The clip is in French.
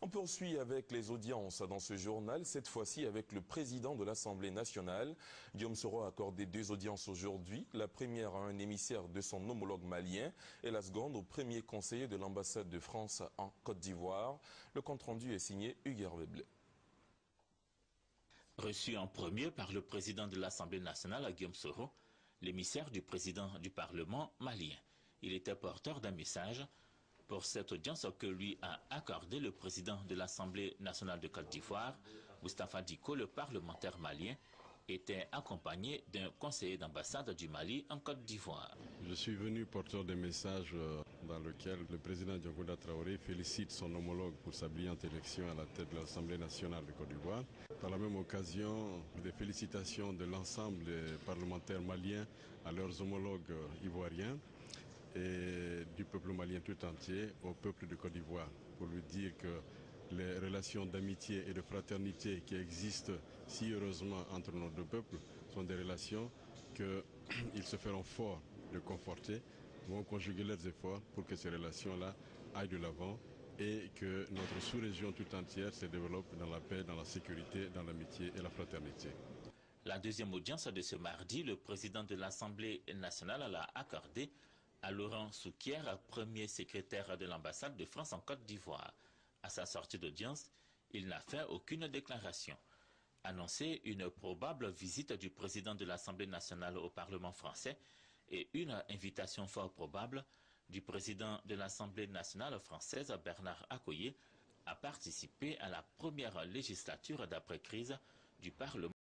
On poursuit avec les audiences dans ce journal, cette fois-ci avec le président de l'Assemblée nationale. Guillaume Soro a accordé 2 audiences aujourd'hui. La première à un émissaire de son homologue malien et la seconde au premier conseiller de l'ambassade de France en Côte d'Ivoire. Le compte-rendu est signé Hugues Webley. Reçu en premier par le président de l'Assemblée nationale, Guillaume Soro, l'émissaire du président du Parlement malien. Il était porteur d'un message pour cette audience que lui a accordé le président de l'Assemblée nationale de Côte d'Ivoire, Moustapha Diko, le parlementaire malien, était accompagné d'un conseiller d'ambassade du Mali en Côte d'Ivoire. Je suis venu porteur d'un message dans lequel le président Diankouda Traoré félicite son homologue pour sa brillante élection à la tête de l'Assemblée nationale de Côte d'Ivoire. Par la même occasion, des félicitations de l'ensemble des parlementaires maliens à leurs homologues ivoiriens et du peuple malien tout entier au peuple de Côte d'Ivoire pour lui dire que les relations d'amitié et de fraternité qui existent si heureusement entre nos deux peuples sont des relations qu'ils se feront fort de conforter, vont conjuguer leurs efforts pour que ces relations-là aillent de l'avant et que notre sous-région tout entière se développe dans la paix, dans la sécurité, dans l'amitié et la fraternité. La deuxième audience de ce mardi, le président de l'Assemblée nationale l'a accordée à Laurent Souquier, premier secrétaire de l'ambassade de France en Côte d'Ivoire. À sa sortie d'audience, il n'a fait aucune déclaration. Annoncer une probable visite du président de l'Assemblée nationale au Parlement français et une invitation fort probable du président de l'Assemblée nationale française, Bernard Accoyer, à participer à la première législature d'après-crise du Parlement.